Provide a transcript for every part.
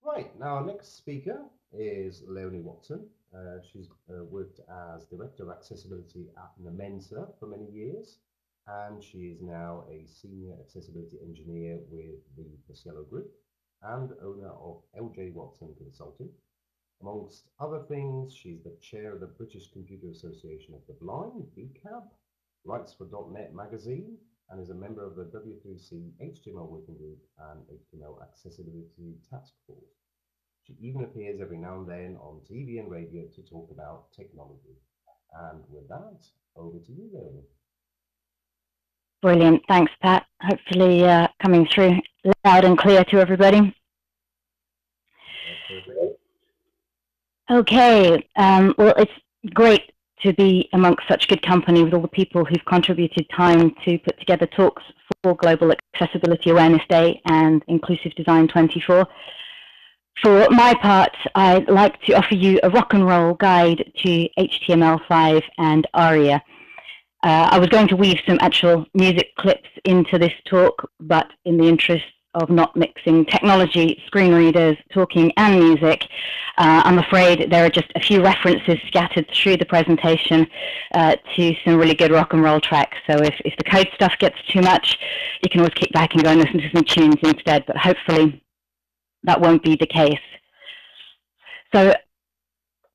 Right, now our next speaker is Léonie Watson. She's worked as Director of Accessibility at Nomensa for many years, and she is now a Senior Accessibility Engineer with the Paciello Group and owner of LJ Watson Consulting. Amongst other things, she's the chair of the British Computer Association of the Blind, BCAB, writes for .NET Magazine, and is a member of the W3C HTML Working Group and HTML Accessibility Task Force. She even appears every now and then on TV and radio to talk about technology. And with that, over to you, Léonie. Brilliant. Thanks, Pat. Hopefully coming through loud and clear to everybody. Okay. Well, it's great to be amongst such good company with all the people who've contributed time to put together talks for Global Accessibility Awareness Day and Inclusive Design 24. For my part, I'd like to offer you a rock and roll guide to HTML5 and ARIA. I was going to weave some actual music clips into this talk, but in the interest of not mixing technology, screen readers, talking, and music, I'm afraid there are just a few references scattered through the presentation to some really good rock and roll tracks. So if the code stuff gets too much, you can always kick back and go and listen to some tunes instead, but hopefully that won't be the case. So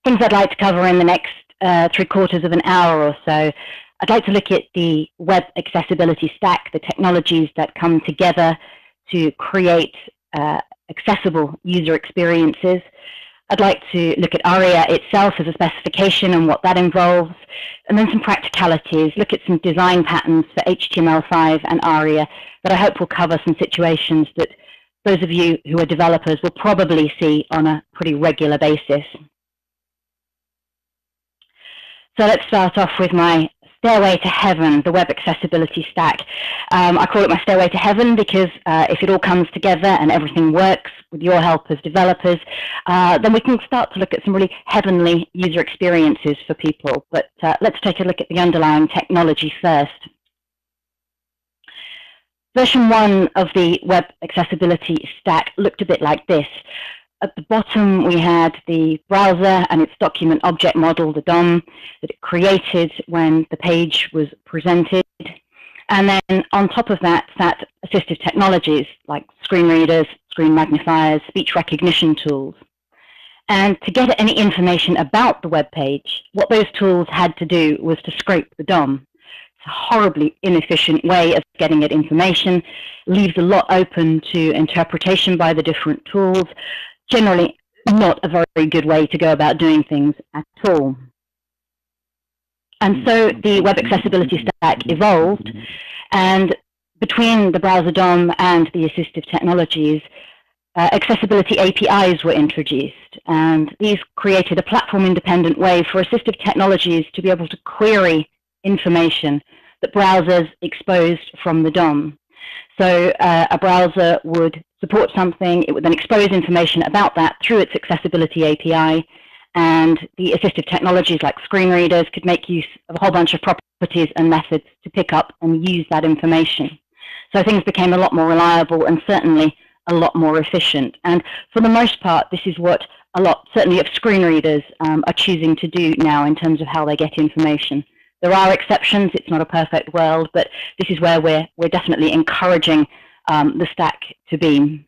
things I'd like to cover in the next 3/4 of an hour or so. I'd like to look at the web accessibility stack, the technologies that come together to create accessible user experiences. I'd like to look at ARIA itself as a specification and what that involves, and then some practicalities, look at some design patterns for HTML5 and ARIA that I hope will cover some situations that those of you who are developers will probably see on a pretty regular basis. So let's start off with my stairway to heaven, the web accessibility stack. I call it my stairway to heaven because if it all comes together and everything works with your help as developers, then we can start to look at some really heavenly user experiences for people. But let's take a look at the underlying technology first. Version 1 of the web accessibility stack looked a bit like this. At the bottom, we had the browser and its document object model, the DOM, that it created when the page was presented. And then on top of that sat assistive technologies like screen readers, screen magnifiers, speech recognition tools. And to get any information about the web page, what those tools had to do was to scrape the DOM. It's a horribly inefficient way of getting at information, leaves a lot open to interpretation by the different tools. Generally not a very good way to go about doing things at all. And so the web accessibility stack evolved, and between the browser DOM and the assistive technologies, accessibility APIs were introduced, and these created a platform-independent way for assistive technologies to be able to query information that browsers exposed from the DOM. So a browser would support something, it would then expose information about that through its accessibility API, and the assistive technologies like screen readers could make use of a whole bunch of properties and methods to pick up and use that information. So things became a lot more reliable and certainly a lot more efficient. And for the most part, this is what a lot, certainly of screen readers, are choosing to do now in terms of how they get information. There are exceptions, it's not a perfect world, but this is where we're definitely encouraging the stack to be.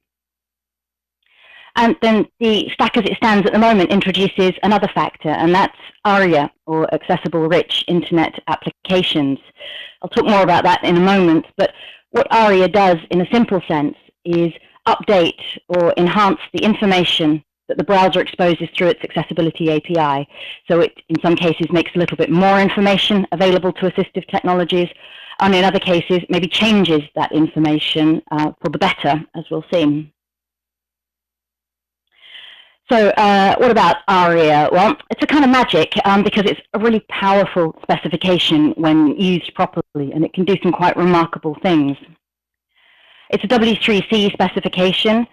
And then the stack as it stands at the moment introduces another factor, and that's ARIA, or Accessible Rich Internet Applications. I'll talk more about that in a moment, but what ARIA does in a simple sense is update or enhance the information that the browser exposes through its accessibility API. So it, in some cases, makes a little bit more information available to assistive technologies, and in other cases, maybe changes that information for the better, as we'll see. So what about ARIA? Well, it's a kind of magic because it's a really powerful specification when used properly, and it can do some quite remarkable things. It's a W3C specification.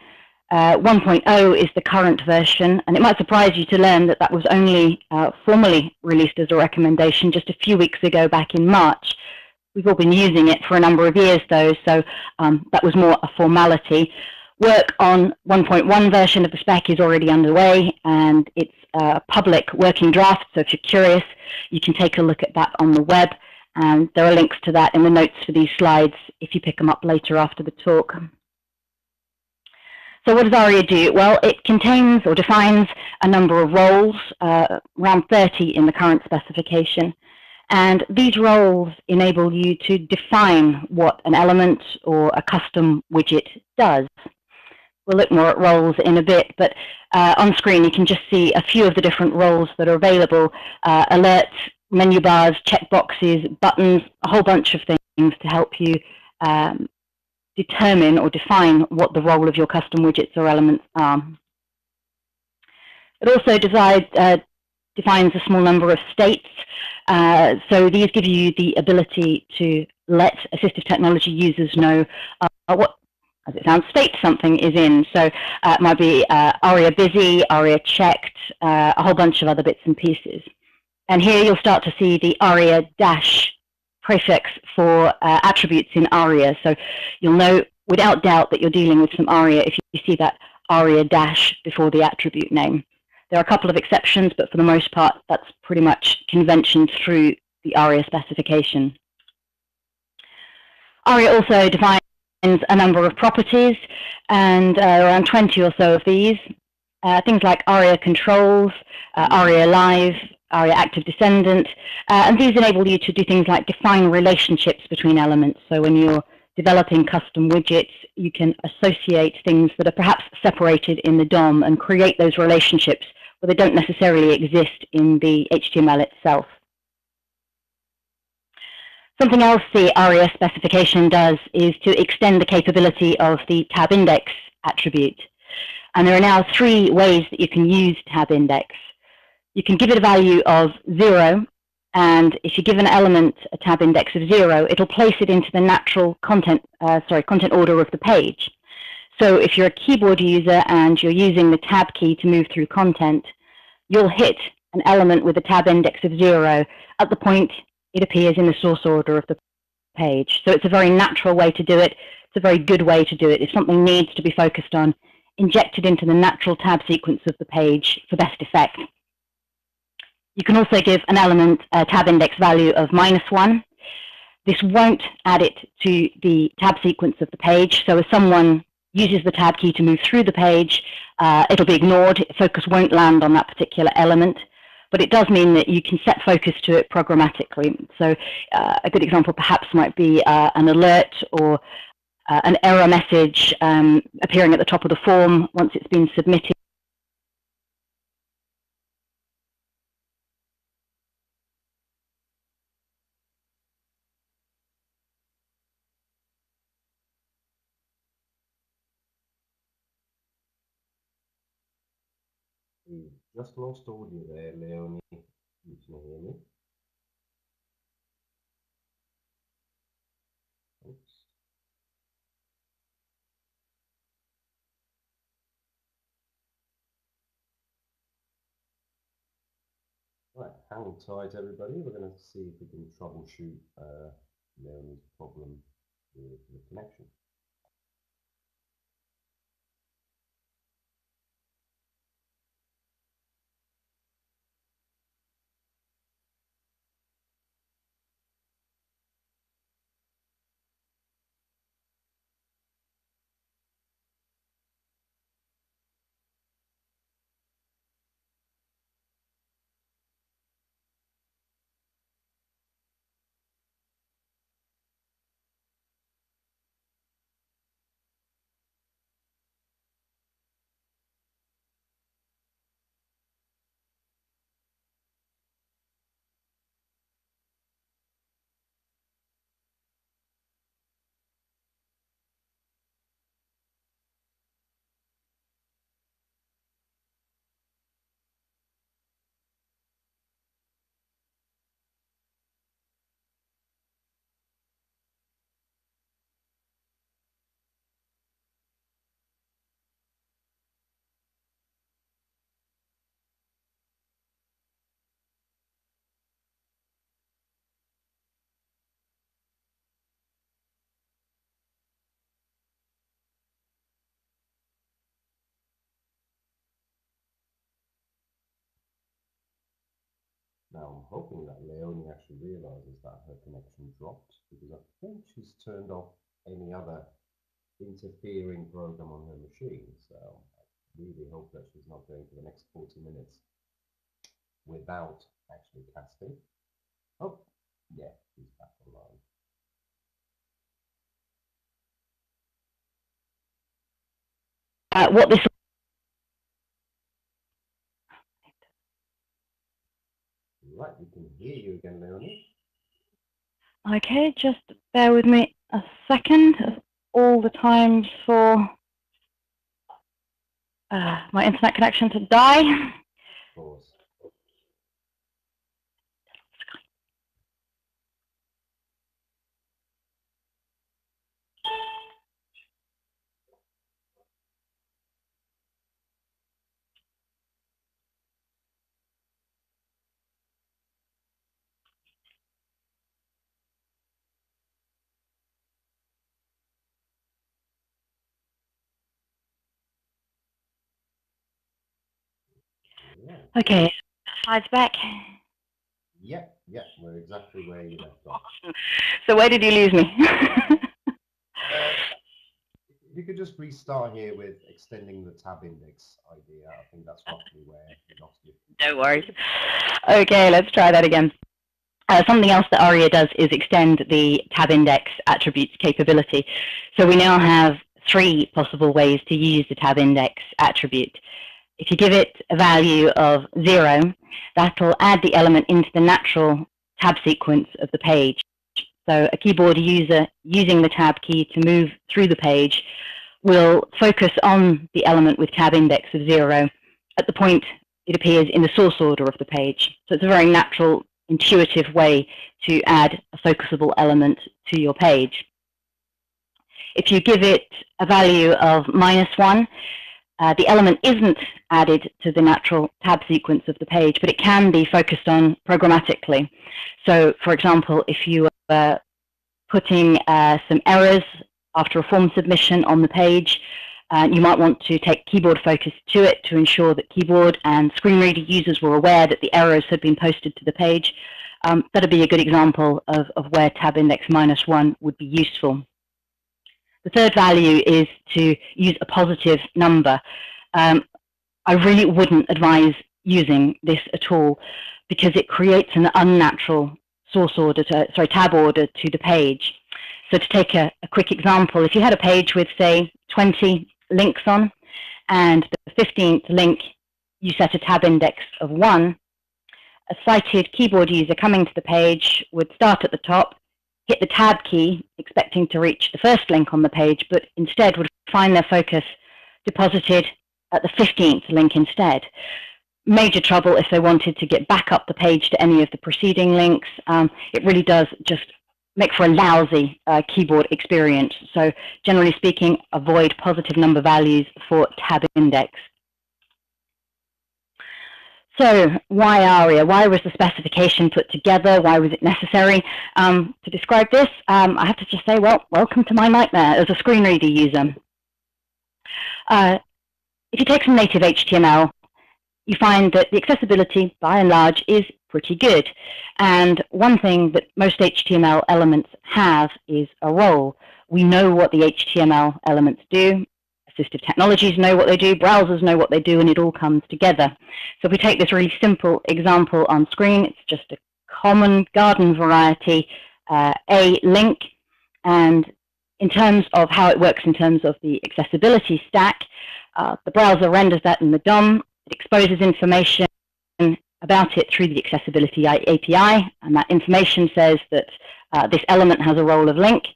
1.0 is the current version, and it might surprise you to learn that that was only formally released as a recommendation just a few weeks ago, back in March. We've all been using it for a number of years, though, so that was more a formality. Work on 1.1 version of the spec is already underway, and it's a public working draft, so if you're curious, you can take a look at that on the web, and there are links to that in the notes for these slides if you pick them up later after the talk. So what does ARIA do? Well, it contains or defines a number of roles, around 30 in the current specification. And these roles enable you to define what an element or a custom widget does. We'll look more at roles in a bit, but on screen you can just see a few of the different roles that are available. Alerts, menu bars, checkboxes, buttons, a whole bunch of things to help you determine or define what the role of your custom widgets or elements are. It also defines a small number of states. So these give you the ability to let assistive technology users know what, as it sounds, state something is in. So it might be ARIA busy, ARIA checked, a whole bunch of other bits and pieces. And here you'll start to see the ARIA dash prefix for attributes in ARIA. So you'll know without doubt that you're dealing with some ARIA if you see that ARIA dash before the attribute name. There are a couple of exceptions, but for the most part, that's pretty much convention through the ARIA specification. ARIA also defines a number of properties, and around 20 or so of these. Things like ARIA controls, ARIA live, ARIA active descendant, and these enable you to do things like define relationships between elements. So when you're developing custom widgets, you can associate things that are perhaps separated in the DOM and create those relationships where they don't necessarily exist in the HTML itself. Something else the ARIA specification does is to extend the capability of the Tabindex attribute. And there are now 3 ways that you can use Tabindex. You can give it a value of 0, and if you give an element a tab index of 0, it'll place it into the natural content order of the page. So if you're a keyboard user and you're using the tab key to move through content, you'll hit an element with a tab index of 0 at the point it appears in the source order of the page. So it's a very natural way to do it. It's a very good way to do it. If something needs to be focused on, inject it into the natural tab sequence of the page for best effect. You can also give an element a tab index value of -1. This won't add it to the tab sequence of the page. So if someone uses the tab key to move through the page, it'll be ignored. Focus won't land on that particular element. But it does mean that you can set focus to it programmatically. So a good example perhaps might be an alert or an error message appearing at the top of the form once it's been submitted. We've just lost audio there, Léonie. You can hear me? Oops. Right, hang tight, everybody. We're going to see if we can troubleshoot Léonie's problem with the connection. Now I'm hoping that Léonie actually realizes that her connection dropped, because I think she's turned off any other interfering program on her machine. So I really hope that she's not going for the next 40 minutes without actually casting. Oh, yeah, she's back online. What this Right, we can hear you again, Léonie. Okay, just bear with me a second. All the times for my internet connection to die. Of course. Yeah. Okay, slides back. Yep, we're exactly where you left off. So where did you lose me? If you could just restart here with extending the Tabindex idea, I think that's roughly where we lost you. No worries. Okay, let's try that again. Something else that ARIA does is extend the Tabindex attributes capability. So we now have 3 possible ways to use the Tabindex attribute. If you give it a value of 0, that'll add the element into the natural tab sequence of the page. So a keyboard user using the tab key to move through the page will focus on the element with tab index of 0 at the point it appears in the source order of the page. So it's a very natural, intuitive way to add a focusable element to your page. If you give it a value of -1, the element isn't added to the natural tab sequence of the page, but it can be focused on programmatically. So, for example, if you are putting some errors after a form submission on the page, you might want to take keyboard focus to it to ensure that keyboard and screen reader users were aware that the errors had been posted to the page. That'd be a good example of where tab index -1 would be useful. The third value is to use a positive number. I really wouldn't advise using this at all because it creates an unnatural tab order to the page. So to take a quick example, if you had a page with, say, 20 links on, and the 15th link you set a tab index of 1, a sighted keyboard user coming to the page would start at the top, hit the tab key, expecting to reach the first link on the page, but instead would find their focus deposited at the 15th link instead. Major trouble if they wanted to get back up the page to any of the preceding links. It really does just make for a lousy keyboard experience. So generally speaking, avoid positive number values for tab index. So why ARIA? Why was the specification put together? Why was it necessary? To describe this, I have to just say, well, welcome to my nightmare as a screen reader user. If you take some native HTML, you find that the accessibility, by and large, is pretty good. And one thing that most HTML elements have is a role. We know what the HTML elements do. Assistive technologies know what they do, browsers know what they do, and it all comes together. So if we take this really simple example on screen, it's just a common garden variety A link. And in terms of how it works in terms of the accessibility stack, the browser renders that in the DOM. It exposes information about it through the accessibility API, and that information says that this element has a role of link.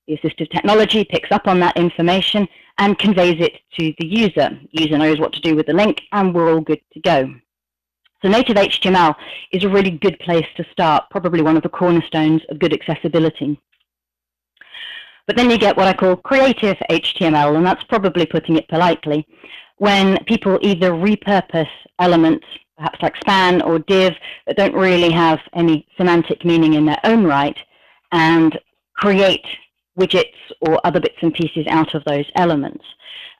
The assistive technology picks up on that information and conveys it to the user. The user knows what to do with the link, and we're all good to go. So native HTML is a really good place to start, probably one of the cornerstones of good accessibility. But then you get what I call creative HTML, and that's probably putting it politely, when people either repurpose elements, perhaps like span or div, that don't really have any semantic meaning in their own right, and create widgets or other bits and pieces out of those elements.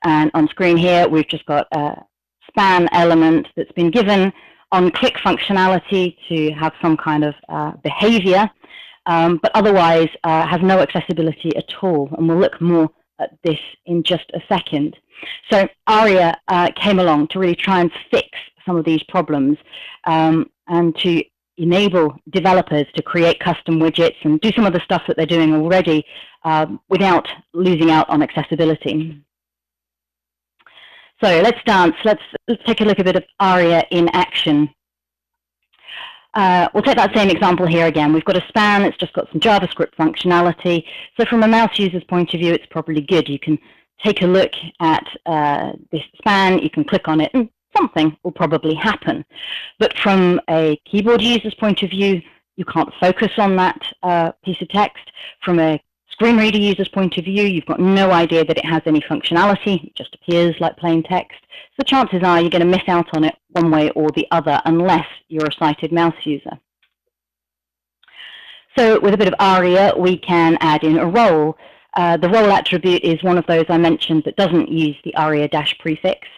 And on screen here, we've just got a span element that's been given on-click functionality to have some kind of behavior, but otherwise has no accessibility at all. And we'll look more at this in just a second. So ARIA came along to really try and fix some of these problems and to enable developers to create custom widgets and do some of the stuff that they're doing already without losing out on accessibility. So let's dance. Let's take a look at a bit of ARIA in action. We'll take that same example here again. We've got a span. It's just got some JavaScript functionality. So from a mouse user's point of view, it's probably good. You can take a look at this span. You can click on it, and something will probably happen. But from a keyboard user's point of view, you can't focus on that piece of text. From a screen reader user's point of view, you've got no idea that it has any functionality. It just appears like plain text. So chances are you're going to miss out on it one way or the other unless you're a sighted mouse user. So with a bit of ARIA, we can add in a role. The role attribute is one of those I mentioned that doesn't use the ARIA dash prefix,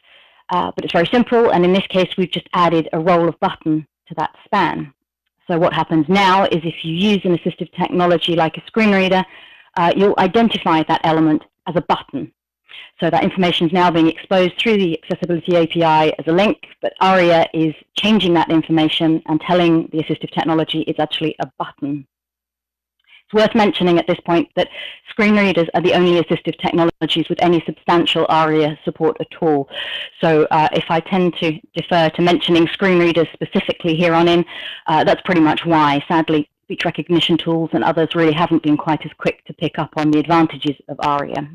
but it's very simple. And in this case, we've just added a role of button to that span. So what happens now is if you use an assistive technology like a screen reader, you'll identify that element as a button. So that information is now being exposed through the Accessibility API as a link, but ARIA is changing that information and telling the assistive technology it's actually a button. It's worth mentioning at this point that screen readers are the only assistive technologies with any substantial ARIA support at all. So if I tend to defer to mentioning screen readers specifically here on in, that's pretty much why. Sadly, speech recognition tools and others really haven't been quite as quick to pick up on the advantages of ARIA.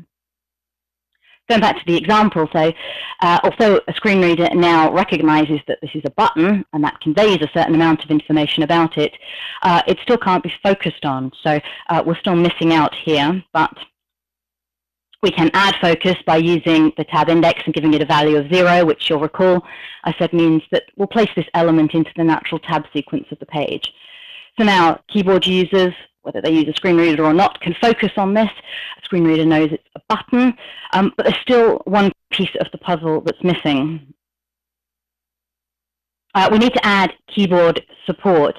Going back to the example, so although a screen reader now recognizes that this is a button and that conveys a certain amount of information about it, it still can't be focused on. So we're still missing out here, but we can add focus by using the Tabindex and giving it a value of 0, which you'll recall I said means that we'll place this element into the natural tab sequence of the page. So now keyboard users, whether they use a screen reader or not, can focus on this. A screen reader knows it's a button, but there's still one piece of the puzzle that's missing. We need to add keyboard support.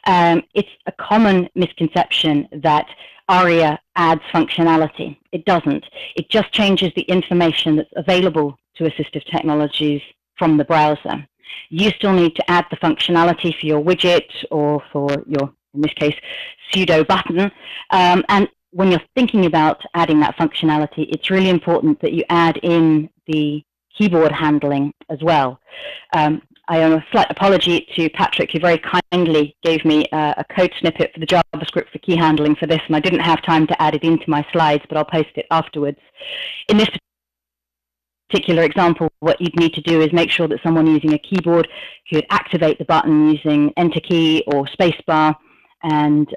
It's a common misconception that ARIA adds functionality. It doesn't. It just changes the information that's available to assistive technologies from the browser. You still need to add the functionality for your widget or for your, in this case, pseudo button. And when you're thinking about adding that functionality, it's really important that you add in the keyboard handling as well. I owe a slight apology to Patrick, who very kindly gave me a code snippet for the JavaScript for key handling for this, and I didn't have time to add it into my slides, but I'll post it afterwards. In this particular example, what you'd need to do is make sure that someone using a keyboard could activate the button using Enter key or spacebar and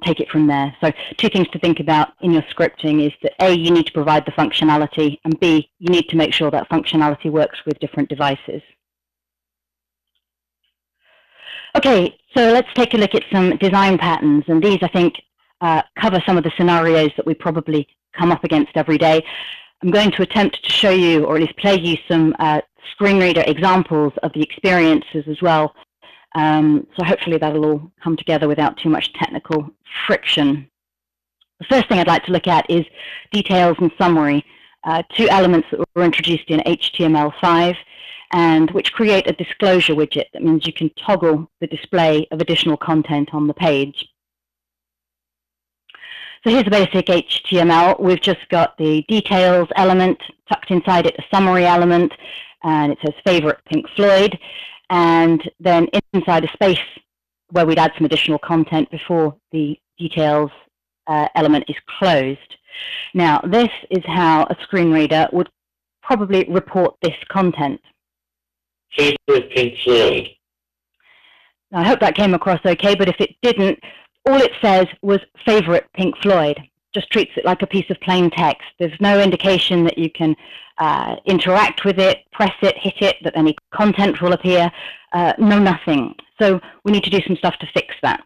take it from there. So two things to think about in your scripting is that A, you need to provide the functionality, and B, you need to make sure that functionality works with different devices. Okay, so let's take a look at some design patterns, and these I think cover some of the scenarios that we probably come up against every day. I'm going to attempt to show you, or at least play you, some screen reader examples of the experiences as well. So hopefully that'll all come together without too much technical friction. The first thing I'd like to look at is details and summary, two elements that were introduced in HTML5 and which create a disclosure widget. That means you can toggle the display of additional content on the page. So here's the basic HTML. We've just got the details element, tucked inside it a summary element, and it says favorite Pink Floyd, and then inside a space where we'd add some additional content before the details element is closed. Now this is how a screen reader would probably report this content. Favorite Pink Floyd. Now, I hope that came across okay, but if it didn't, all it says was favorite Pink Floyd. Just treats it like a piece of plain text. There's no indication that you can interact with it, press it, hit it, that any content will appear. No, nothing. So we need to do some stuff to fix that.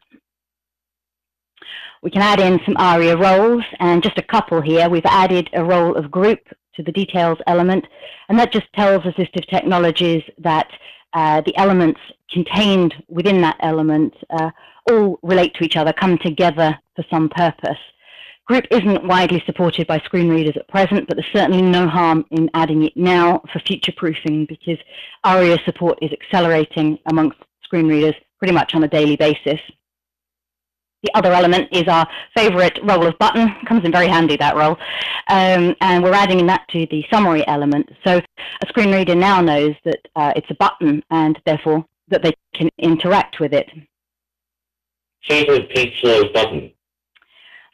We can add in some ARIA roles, and just a couple here. We've added a role of group to the details element, and that just tells assistive technologies that the elements contained within that element all relate to each other, come together for some purpose. Group isn't widely supported by screen readers at present, but there's certainly no harm in adding it now for future proofing, because ARIA support is accelerating amongst screen readers pretty much on a daily basis. The other element is our favorite role of button. Comes in very handy, that role. And we're adding that to the summary element. So a screen reader now knows that it's a button, and therefore that they can interact with it. Favorite Pink Floyd button.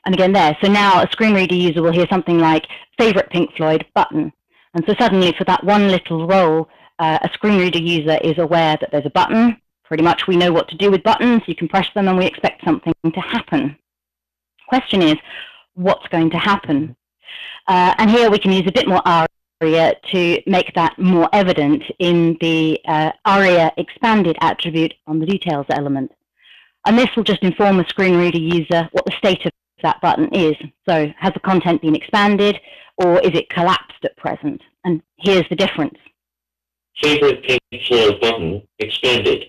And again there, so now a screen reader user will hear something like favorite Pink Floyd button. And so suddenly for that one little role, a screen reader user is aware that there's a button. Pretty much we know what to do with buttons. You can press them and we expect something to happen. Question is, what's going to happen? And here we can use a bit more ARIA to make that more evident in the ARIA expanded attribute on the details element. And this will just inform a screen reader user what the state of that button is. So has the content been expanded, or is it collapsed at present? And here's the difference. Favorite Pink Floyd button expanded.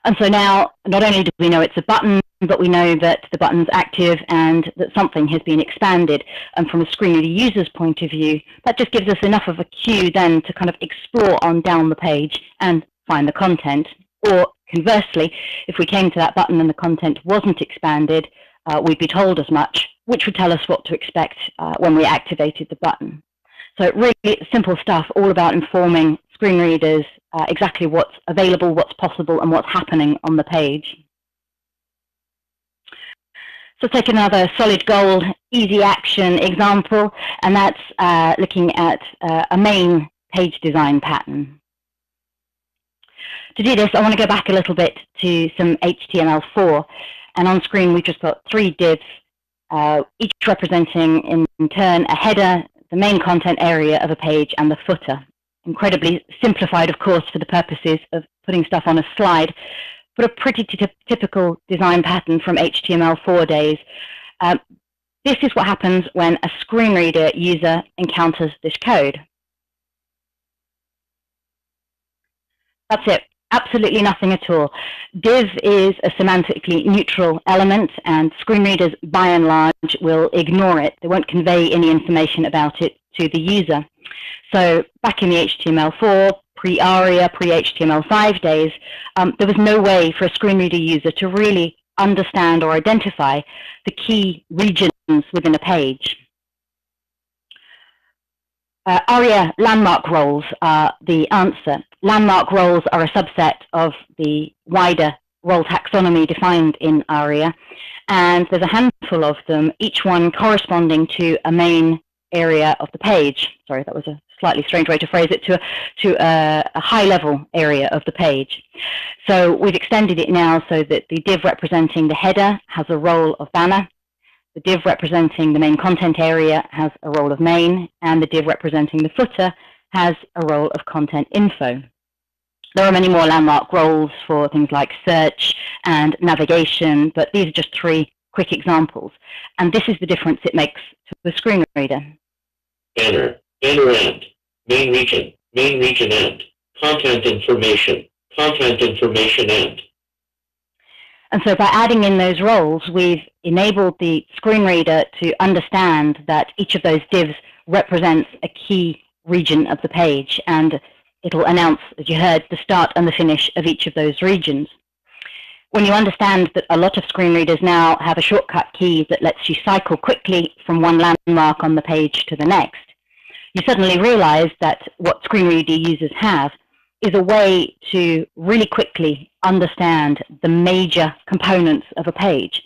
And so now, not only do we know it's a button, but we know that the button's active and that something has been expanded. And from a screen reader user's point of view, that just gives us enough of a cue then to kind of explore on down the page and find the content. Or conversely, if we came to that button and the content wasn't expanded, we'd be told as much, which would tell us what to expect when we activated the button. So really simple stuff, all about informing screen readers exactly what's available, what's possible, and what's happening on the page. So take another solid gold, easy action example, and that's looking at a main page design pattern. To do this, I want to go back a little bit to some HTML4. And on screen, we've just got 3 divs, each representing in turn a header, the main content area of a page, and the footer. Incredibly simplified, of course, for the purposes of putting stuff on a slide, but a pretty typical design pattern from HTML4 days. This is what happens when a screen reader user encounters this code. That's it. Absolutely nothing at all. Div is a semantically neutral element, and screen readers, by and large, will ignore it. They won't convey any information about it to the user. So back in the HTML4, pre-ARIA, pre-HTML5 days, there was no way for a screen reader user to really understand or identify the key regions within a page. ARIA landmark roles are the answer. Landmark roles are a subset of the wider role taxonomy defined in ARIA, and there's a handful of them, each one corresponding to a main area of the page. Sorry, that was a slightly strange way to phrase it, to a high-level area of the page. So we've extended it now so that the div representing the header has a role of banner, the div representing the main content area has a role of main, and the div representing the footer has a role of content info. There are many more landmark roles for things like search and navigation, but these are just 3 quick examples. And this is the difference it makes to the screen reader. Banner, banner end, main region end, content information end. And so by adding in those roles, we've enabled the screen reader to understand that each of those divs represents a key region of the page, and it'll announce, as you heard, the start and the finish of each of those regions. When you understand that a lot of screen readers now have a shortcut key that lets you cycle quickly from one landmark on the page to the next, you suddenly realize that what screen reader users have is a way to really quickly understand the major components of a page.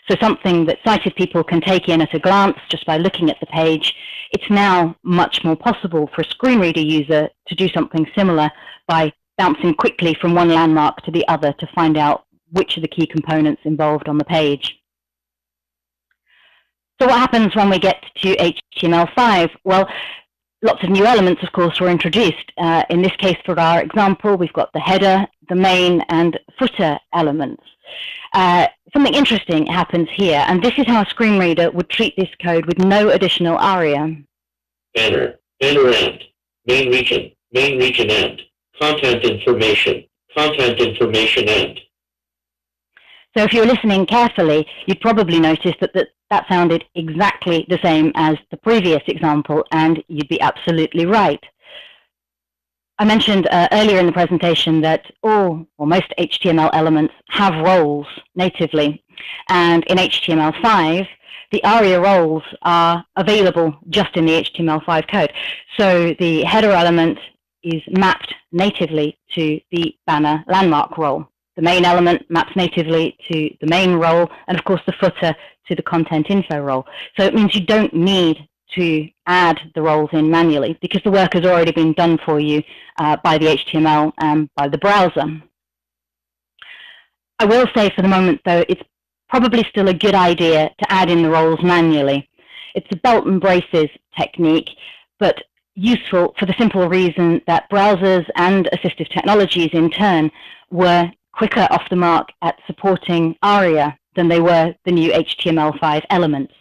So something that sighted people can take in at a glance just by looking at the page, it's now much more possible for a screen reader user to do something similar by bouncing quickly from one landmark to the other to find out which are the key components involved on the page. So what happens when we get to HTML5? Well, lots of new elements, of course, were introduced. In this case, for our example, we've got the header, the main, and footer elements. Something interesting happens here, and this is how a screen reader would treat this code with no additional ARIA. Banner, banner end, main region end, content information content information end. So if you were listening carefully, you'd probably notice that sounded exactly the same as the previous example, and you'd be absolutely right. I mentioned earlier in the presentation that all or most HTML elements have roles natively, and in HTML5, the ARIA roles are available just in the HTML5 code. So the header element is mapped natively to the banner landmark role. The main element maps natively to the main role, and of course the footer to the content info role. So it means you don't need to add the roles in manually because the work has already been done for you by the HTML and by the browser. I will say for the moment though, it's probably still a good idea to add in the roles manually. It's a belt and braces technique, but useful for the simple reason that browsers and assistive technologies in turn were quicker off the mark at supporting ARIA than they were the new HTML5 elements.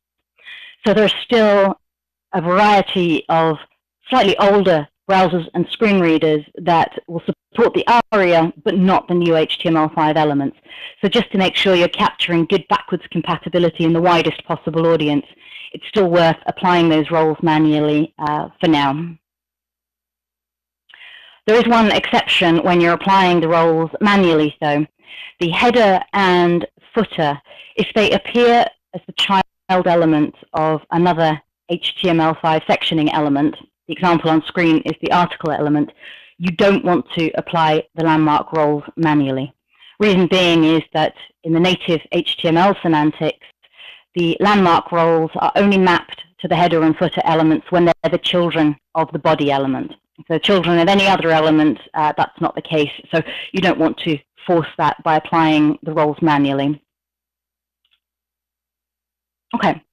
So there are still a variety of slightly older browsers and screen readers that will support the ARIA but not the new HTML5 elements. So just to make sure you're capturing good backwards compatibility in the widest possible audience, it's still worth applying those roles manually for now. There is one exception when you're applying the roles manually though. The header and footer, if they appear as the child element of another HTML5 sectioning element, the example on screen is the article element, you don't want to apply the landmark roles manually. Reason being is that in the native HTML semantics, the landmark roles are only mapped to the header and footer elements when they're the children of the body element. So children of any other element, that's not the case. So you don't want to force that by applying the roles manually. Okay,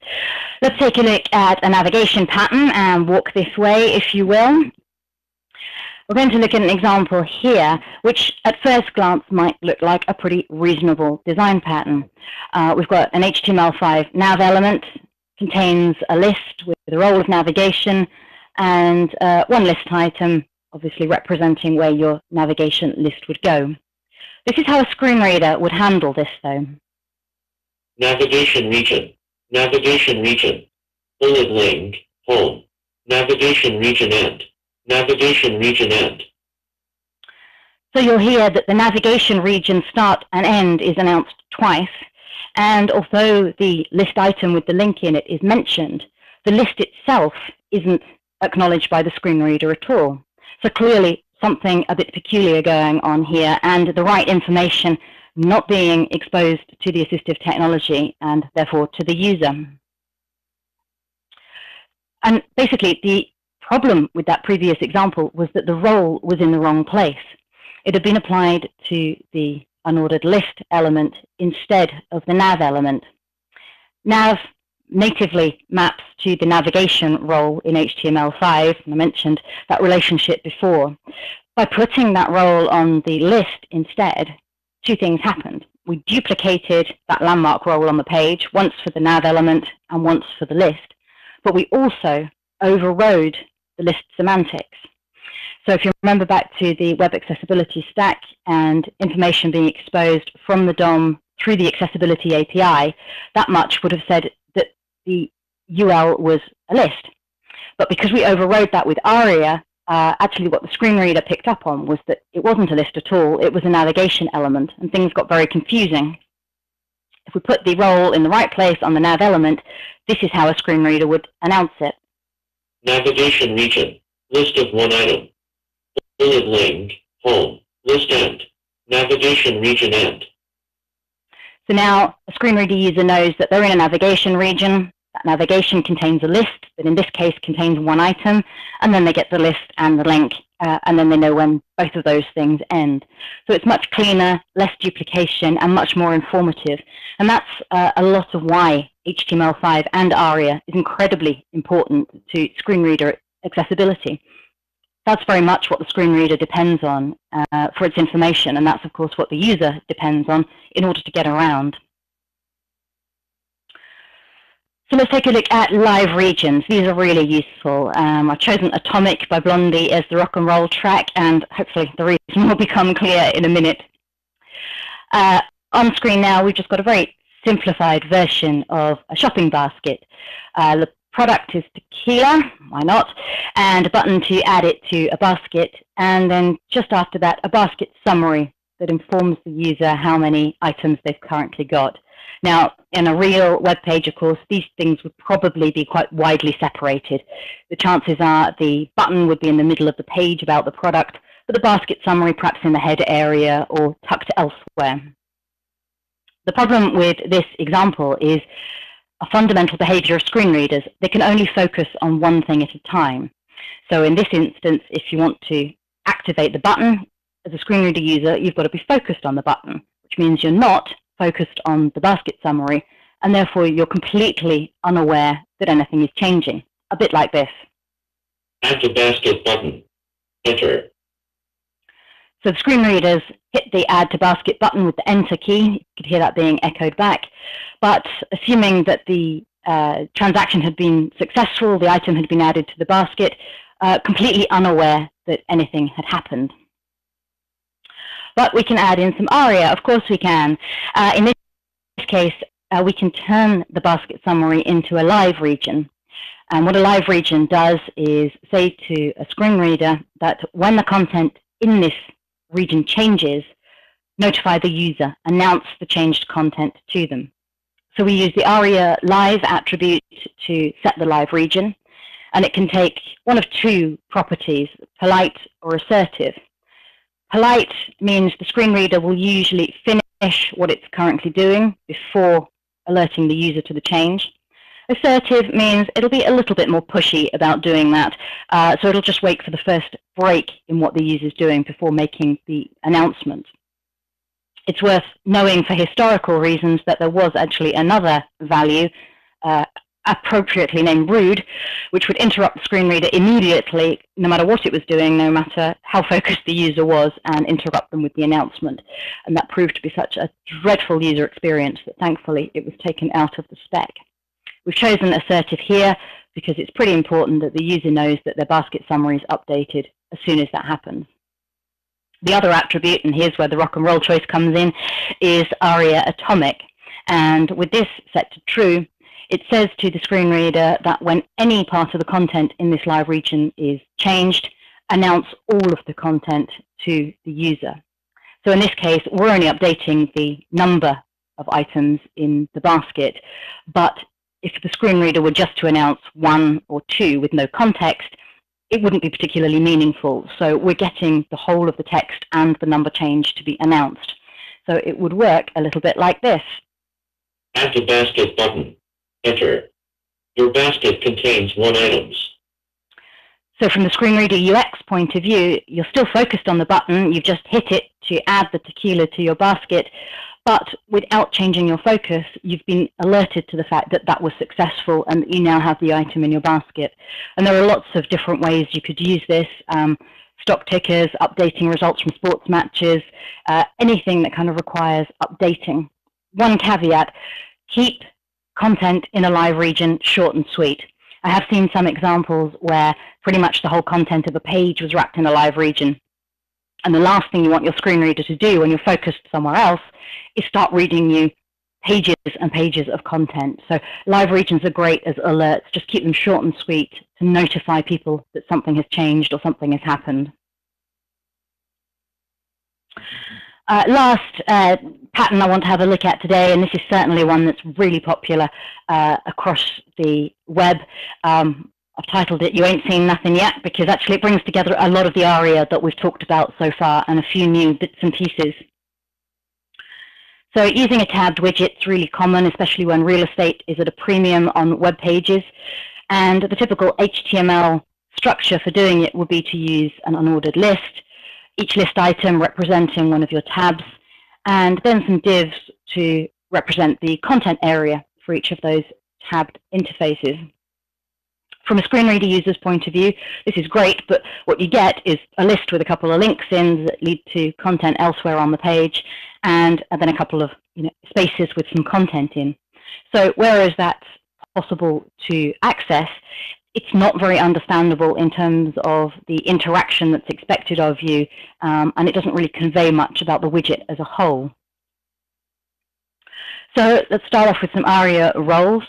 let's take a look at a navigation pattern and walk this way, if you will. We're going to look at an example here, which at first glance might look like a pretty reasonable design pattern. We've got an HTML5 nav element, contains a list with the role of navigation, and one list item, obviously representing where your navigation list would go. This is how a screen reader would handle this, though. Navigation region, bullet link, home, navigation region end, navigation region end. So you'll hear that the navigation region start and end is announced twice, and although the list item with the link in it is mentioned, the list itself isn't acknowledged by the screen reader at all. So clearly something a bit peculiar going on here, and the right information not being exposed to the assistive technology and therefore to the user. And basically the problem with that previous example was that the role was in the wrong place. It had been applied to the unordered list element instead of the nav element. Nav natively maps to the navigation role in HTML5, and I mentioned that relationship before. By putting that role on the list instead, two things happened. We duplicated that landmark role on the page, once for the nav element and once for the list, but we also overrode the list semantics. So if you remember back to the web accessibility stack and information being exposed from the DOM through the accessibility API, that much would have said that the UL was a list. But because we overrode that with ARIA, actually what the screen reader picked up on was that it wasn't a list at all, it was a navigation element, and things got very confusing. If we put the role in the right place on the nav element, this is how a screen reader would announce it. Navigation region, list of one item, bullet link, home, list end, navigation region end. So now a screen reader user knows that they're in a navigation region. That navigation contains a list that in this case contains one item, and then they get the list and the link, and then they know when both of those things end. So it's much cleaner, less duplication, and much more informative. And that's a lot of why HTML5 and ARIA is incredibly important to screen reader accessibility. That's very much what the screen reader depends on for its information, and that's of course what the user depends on in order to get around. So let's take a look at live regions. These are really useful. I've chosen Atomic by Blondie as the rock and roll track, and hopefully the reason will become clear in a minute. On screen now, we've just got a very simplified version of a shopping basket. The product is tequila, why not, and a button to add it to a basket, and then just after that, a basket summary that informs the user how many items they've currently got. Now, in a real web page, of course, these things would probably be quite widely separated. The chances are the button would be in the middle of the page about the product, but the basket summary perhaps in the header area or tucked elsewhere. The problem with this example is a fundamental behavior of screen readers. They can only focus on one thing at a time. So in this instance, if you want to activate the button, as a screen reader user, you've got to be focused on the button, which means you're not focused on the basket summary, and therefore you're completely unaware that anything is changing. A bit like this. Add to basket button. Enter. So the screen readers hit the Add to Basket button with the Enter key. You could hear that being echoed back. But assuming that the transaction had been successful, the item had been added to the basket, completely unaware that anything had happened. But we can add in some ARIA. Of course we can. In this case, we can turn the basket summary into a live region. And what a live region does is say to a screen reader that when the content in this region changes, notify the user, announce the changed content to them. So we use the ARIA live attribute to set the live region, and it can take one of two properties, polite or assertive. Polite means the screen reader will usually finish what it's currently doing before alerting the user to the change. Assertive means it'll be a little bit more pushy about doing that, so it'll just wait for the first break in what the user's doing before making the announcement. It's worth knowing for historical reasons that there was actually another value, appropriately named rude, which would interrupt the screen reader immediately, no matter what it was doing, no matter how focused the user was, and interrupt them with the announcement. And that proved to be such a dreadful user experience that thankfully it was taken out of the spec. We've chosen assertive here because it's pretty important that the user knows that their basket summary is updated as soon as that happens. The other attribute, and here's where the rock and roll choice comes in, is ARIA Atomic. And with this set to true, it says to the screen reader that when any part of the content in this live region is changed, announce all of the content to the user. So in this case, we're only updating the number of items in the basket, but if the screen reader were just to announce one or two with no context, it wouldn't be particularly meaningful. So we're getting the whole of the text and the number change to be announced. So it would work a little bit like this. Add to basket button. Enter. Your basket contains 1 item. So from the screen reader UX point of view, you're still focused on the button. You've just hit it to add the tequila to your basket. But without changing your focus, you've been alerted to the fact that that was successful and that you now have the item in your basket. And there are lots of different ways you could use this. Stock tickers, updating results from sports matches, anything that kind of requires updating. One caveat, keep content in a live region short and sweet. I have seen some examples where pretty much the whole content of a page was wrapped in a live region. And the last thing you want your screen reader to do when you're focused somewhere else is start reading you pages and pages of content. So live regions are great as alerts. Just keep them short and sweet to notify people that something has changed or something has happened. Last pattern I want to have a look at today, and this is certainly one that's really popular across the web. I've titled it, You Ain't Seen Nothing Yet, because actually it brings together a lot of the ARIA that we've talked about so far and a few new bits and pieces. So using a tabbed widget is really common, especially when real estate is at a premium on web pages. And the typical HTML structure for doing it would be to use an unordered list, each list item representing one of your tabs, and then some divs to represent the content area for each of those tabbed interfaces. From a screen reader user's point of view, this is great, but what you get is a list with a couple of links in that lead to content elsewhere on the page, and then a couple of spaces with some content in. So whereas that's possible to access, it's not very understandable in terms of the interaction that's expected of you, and it doesn't really convey much about the widget as a whole. So let's start off with some ARIA roles.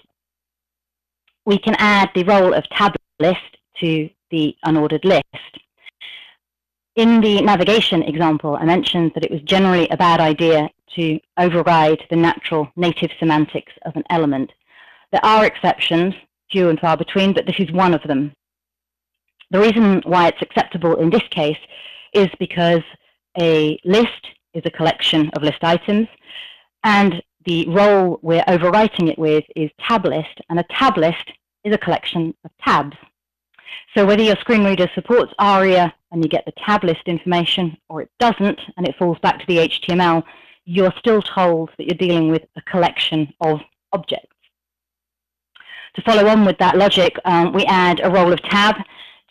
We can add the role of tab list to the unordered list. In the navigation example, I mentioned that it was generally a bad idea to override the natural native semantics of an element. There are exceptions, few and far between, but this is one of them. The reason why it's acceptable in this case is because a list is a collection of list items, and the role we're overwriting it with is tab list, and a tab list is a collection of tabs. So whether your screen reader supports ARIA and you get the tab list information, or it doesn't and it falls back to the HTML, you're still told that you're dealing with a collection of objects. To follow on with that logic, we add a role of tab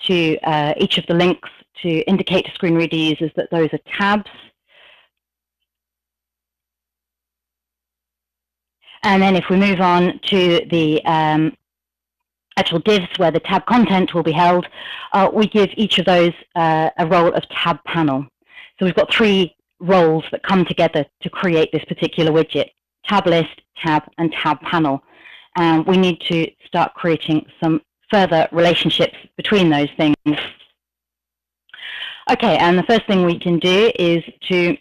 to each of the links to indicate to screen reader users that those are tabs. And then if we move on to the actual divs where the tab content will be held, we give each of those a role of tab panel. So we've got three roles that come together to create this particular widget: tab list, tab, and tab panel. And we need to start creating some further relationships between those things. Okay, and the first thing we can do is to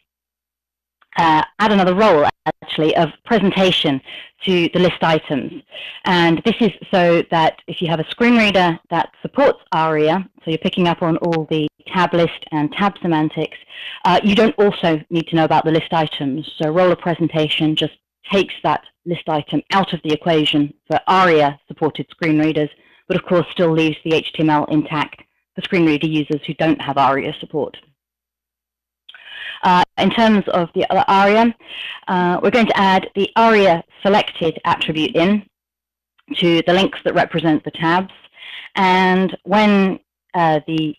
add another role, actually, of presentation to the list items. And this is so that if you have a screen reader that supports ARIA, so you're picking up on all the tab list and tab semantics, you don't also need to know about the list items. So role of presentation just takes that list item out of the equation for ARIA-supported screen readers, but of course still leaves the HTML intact for screen reader users who don't have ARIA support. In terms of the other ARIA, we're going to add the ARIA selected attribute in to the links that represent the tabs. And when the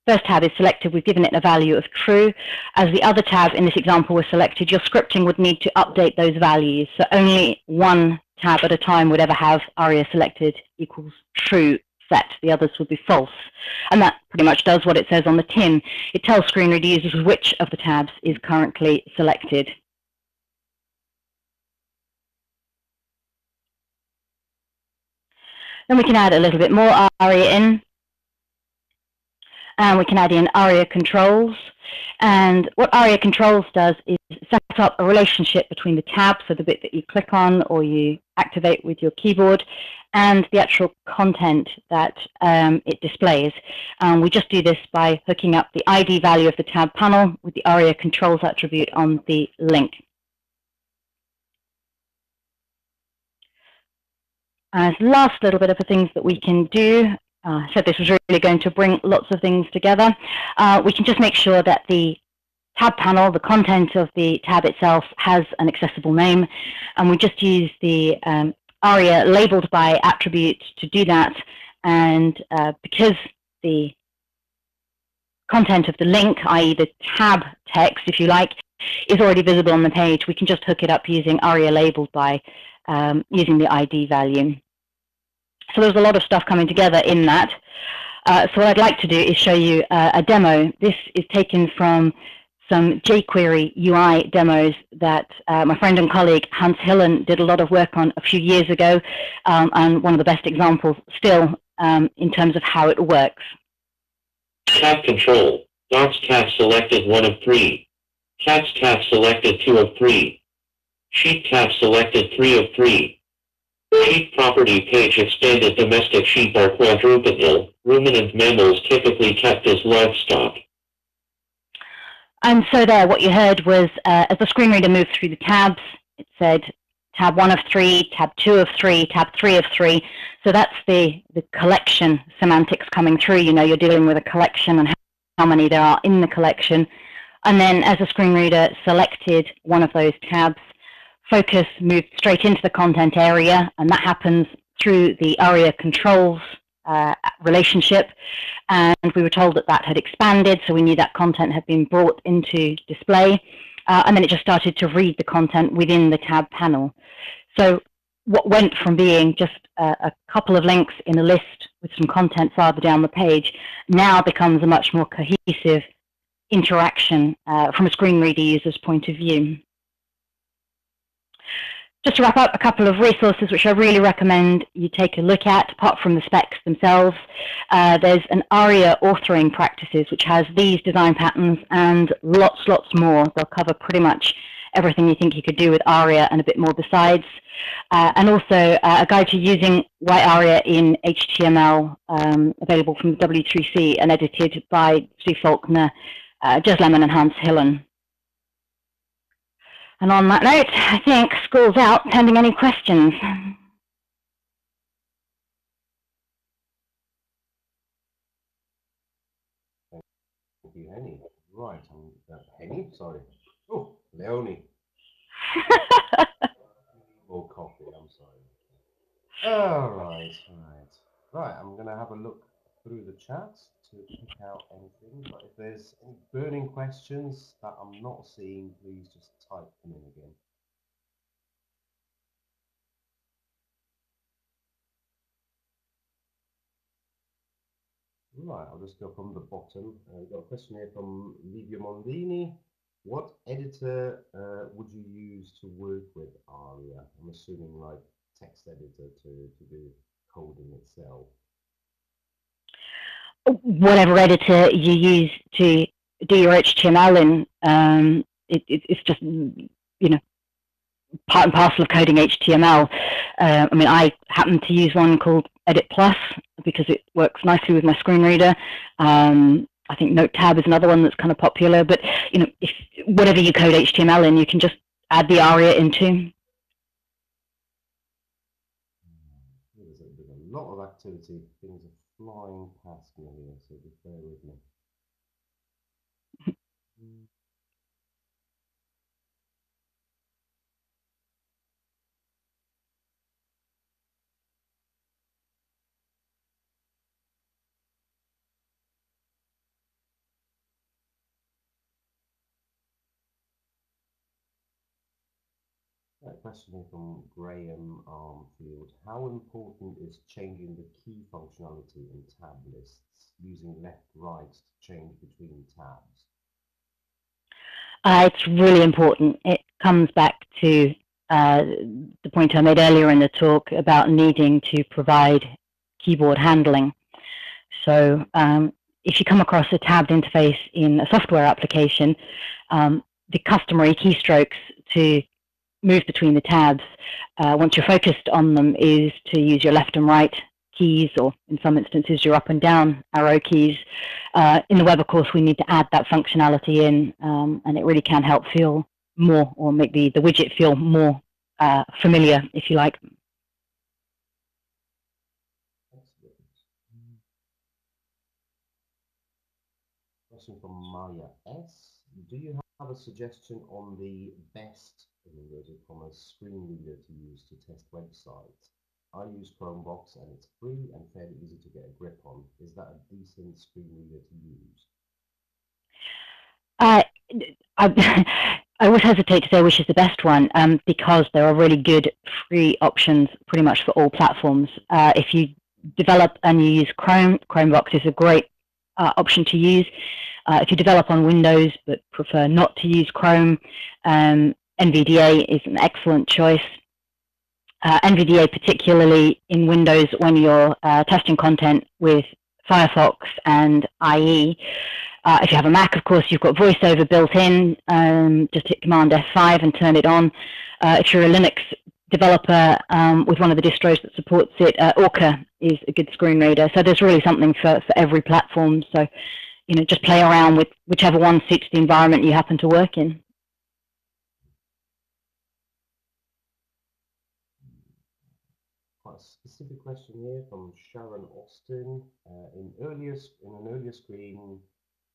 first tab is selected, we've given it a value of true. As the other tab in this example was selected, your scripting would need to update those values. So only one tab at a time would ever have ARIA selected equals true set. The others would be false. And that pretty much does what it says on the tin. It tells screen reader users which of the tabs is currently selected. Then we can add a little bit more ARIA in. And we can add in ARIA controls. And what ARIA controls does is set up a relationship between the tab, so the bit that you click on or you activate with your keyboard, and the actual content that it displays. We just do this by hooking up the ID value of the tab panel with the ARIA controls attribute on the link. As last little bit of the things that we can do, I said this was really going to bring lots of things together. We can just make sure that the tab panel, the content of the tab itself, has an accessible name, and we just use the ARIA labeled by attribute to do that. And because the content of the link, i.e. the tab text, if you like, is already visible on the page, we can just hook it up using ARIA labeled by using the ID value. So there's a lot of stuff coming together in that. So what I'd like to do is show you a demo. This is taken from some jQuery UI demos that my friend and colleague Hans Hillen did a lot of work on a few years ago, and one of the best examples still in terms of how it works. Tab control. Docs tab selected 1 of 3. Cats tab selected 2 of 3. Sheep tab selected 3 of 3. Sheep property page expanded. Domestic sheep are quadrupedal. Ruminant mammals typically kept as livestock. And so there, what you heard was, as the screen reader moved through the tabs, it said tab 1 of 3, tab 2 of 3, tab 3 of 3. So that's the collection semantics coming through. You know, you're dealing with a collection and how many there are in the collection. And then as the screen reader selected one of those tabs, focus moved straight into the content area, and that happens through the ARIA controls relationship. And we were told that that had expanded, so we knew that content had been brought into display. And then it just started to read the content within the tab panel. So what went from being just a couple of links in a list with some content farther down the page now becomes a much more cohesive interaction from a screen reader user's point of view. Just to wrap up, a couple of resources which I really recommend you take a look at, apart from the specs themselves. There's an ARIA authoring practices, which has these design patterns and lots more. They'll cover pretty much everything you think you could do with ARIA and a bit more besides. And also a guide to using white ARIA in HTML, available from the W3C and edited by Steve Faulkner, Jez Lemon and Hans Hillen. And on that note, I think school's out, pending any questions. Thank you, Henny. Right, Henny, sorry. Oh, Léonie. More coffee, I'm sorry. All right. Right, I'm going to have a look through the chat to pick out anything, but if there's any burning questions that I'm not seeing, please just type them in again. Right, I'll just go from the bottom. We've got a question here from Livia Mondini. What editor would you use to work with ARIA? I'm assuming like text editor to do coding itself. Whatever editor you use to do your HTML in, it's just, part and parcel of coding HTML. I mean, I happen to use one called Edit Plus because it works nicely with my screen reader. I think Note Tab is another one that's kind of popular, but if whatever you code HTML in, you can just add the ARIA into. There's a lot of activity. Things are flying past me here, so just bear with me. Question here from Graham Armfield. How important is changing the key functionality in tab lists, using left-right to change between tabs? It's really important. It comes back to the point I made earlier in the talk about needing to provide keyboard handling. So if you come across a tabbed interface in a software application, the customary keystrokes to move between the tabs, once you're focused on them, is to use your left and right keys, or in some instances your up and down arrow keys. In the web, of course, we need to add that functionality in, and it really can help feel more, or make the widget feel more familiar, if you like. Question from Maya S. Do you have a suggestion on the best, in inverted commas, screen reader to use to test websites? I use Chromebox and it's free and fairly easy to get a grip on. Is that a decent screen reader to use? I always hesitate to say which is the best one, because there are really good free options pretty much for all platforms. If you develop and you use Chrome, Chromebox is a great option to use. If you develop on Windows but prefer not to use Chrome, NVDA is an excellent choice. NVDA, particularly in Windows when you're testing content with Firefox and IE. If you have a Mac, of course, you've got VoiceOver built in. Just hit Command F5 and turn it on. If you're a Linux developer with one of the distros that supports it, Orca is a good screen reader. So there's really something for every platform. So, just play around with whichever one suits the environment you happen to work in. Quite a specific question here from Sharon Austin. In an earlier screen,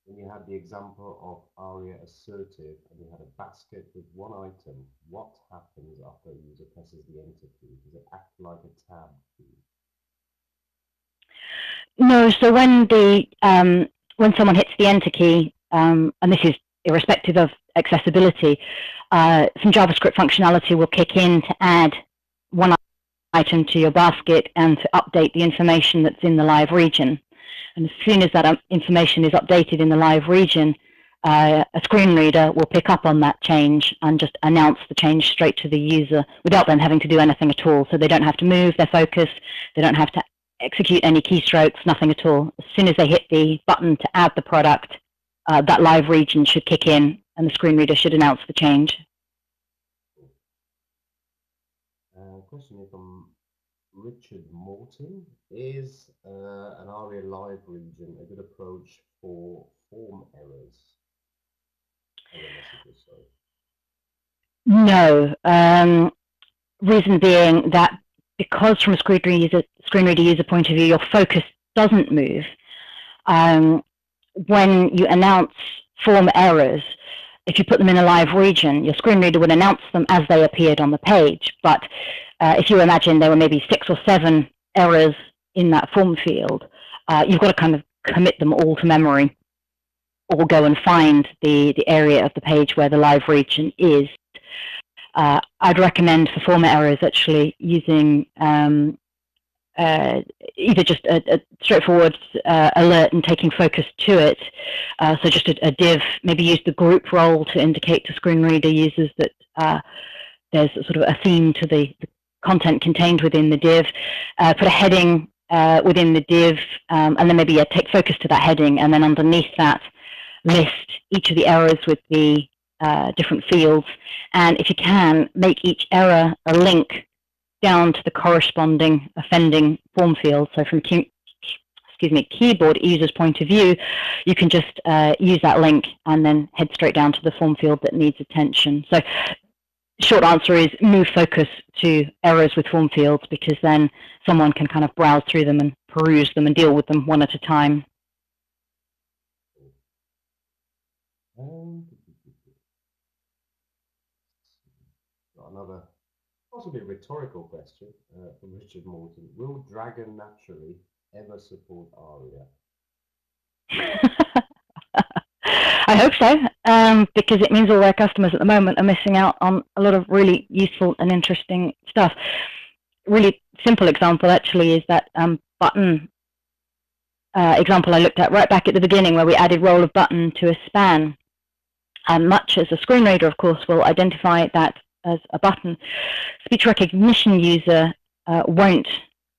when you had the example of ARIA assertive and you had a basket with one item, what happens after a user presses the enter key? Does it act like a tab key? No, so when someone hits the enter key, and this is irrespective of accessibility, some JavaScript functionality will kick in to add one item to your basket and to update the information that's in the live region. And as soon as that information is updated in the live region, a screen reader will pick up on that change and just announce the change straight to the user without them having to do anything at all. So they don't have to move their focus, they don't have to execute any keystrokes, nothing at all. As soon as they hit the button to add the product, that live region should kick in and the screen reader should announce the change. Question here from Richard Morton. Is an ARIA live region a good approach for form errors? No. Reason being that because from a screen reader user point of view, your focus doesn't move. When you announce form errors, if you put them in a live region, your screen reader would announce them as they appeared on the page. But if you imagine there were maybe 6 or 7 errors in that form field, you've got to kind of commit them all to memory or go and find the area of the page where the live region is. I'd recommend for form errors actually using either just a straightforward alert and taking focus to it. So just a div, maybe use the group role to indicate to screen reader users that there's sort of a theme to the content contained within the div. Put a heading within the div, and then maybe take focus to that heading, and then underneath that list each of the errors with the different fields. And if you can, make each error a link down to the corresponding offending form field. So from keyboard user's point of view, you can just use that link and then head straight down to the form field that needs attention. So short answer is move focus to errors with form fields, because then someone can kind of browse through them and peruse them and deal with them one at a time. Another possibly rhetorical question from Richard Morton. Will Dragon naturally ever support ARIA? I hope so, because it means all their customers at the moment are missing out on a lot of really useful and interesting stuff. Really simple example actually is that button example I looked at right back at the beginning, where we added role of button to a span. And much as a screen reader, of course, will identify that as a button, speech recognition user won't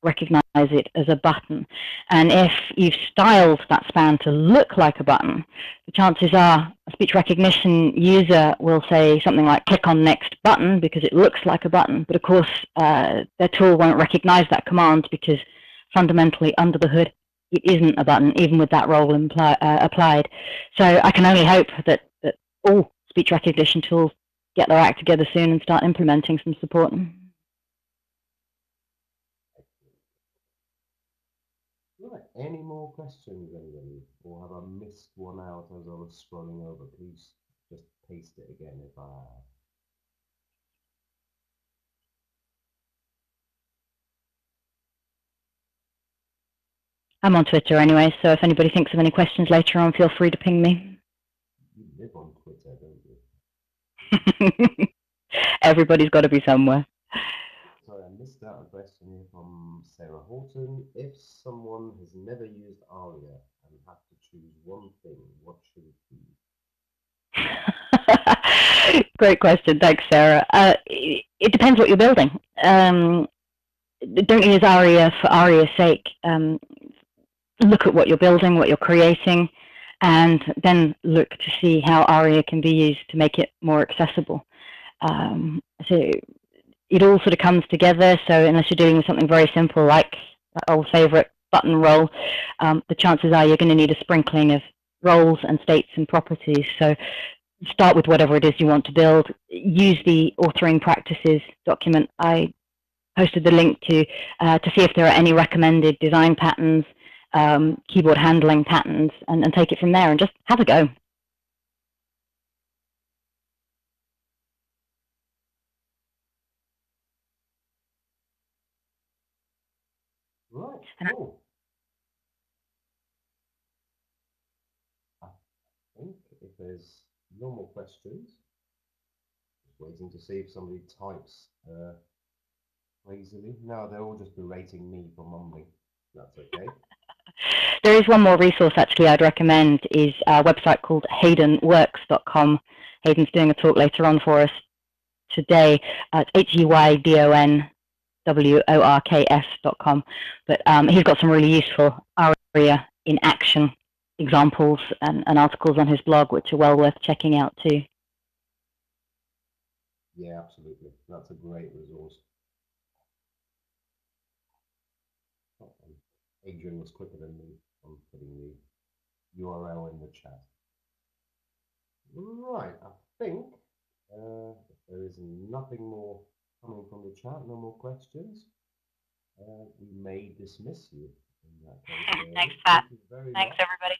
recognize it as a button. And if you've styled that span to look like a button, the chances are a speech recognition user will say something like click on next button because it looks like a button. But of course, their tool won't recognize that command because fundamentally under the hood, it isn't a button, even with that role applied. So I can only hope that all speech recognition tools get their act together soon and start implementing some support. Right, any more questions, anybody? Or have I missed one out as I was scrolling over? Please just paste it again if I have. I'm on Twitter anyway, so if anybody thinks of any questions later on, feel free to ping me. You live on Twitter, don't you? Everybody's got to be somewhere. Sorry, I missed out a question here from Sarah Horton. If someone has never used ARIA and had to choose one thing, what should it be? Great question. Thanks, Sarah. It depends what you're building. Don't use ARIA for ARIA's sake. Look at what you're building, what you're creating, and then look to see how ARIA can be used to make it more accessible. So it all sort of comes together. So unless you're dealing with something very simple like that old favorite button role, the chances are you're going to need a sprinkling of roles and states and properties. So start with whatever it is you want to build. Use the authoring practices document. I posted the link to see if there are any recommended design patterns, keyboard handling patterns, and take it from there and just have a go. Right, cool. I think if there's no more questions, just waiting to see if somebody types crazily. No, they're all just berating me for mumbling. That's okay. There is one more resource actually I'd recommend, is a website called haydenworks.com. Hayden's doing a talk later on for us today at HEYDONWORKS.com. But he's got some really useful ARIA in action examples and articles on his blog, which are well worth checking out too. Yeah, absolutely. That's a great resource. Adrian was quicker than me on putting the URL in the chat. Right, I think if there is nothing more coming from the chat, no more questions, we may dismiss you in that case. Thanks, Pat. Thank you very Thanks, much. everybody.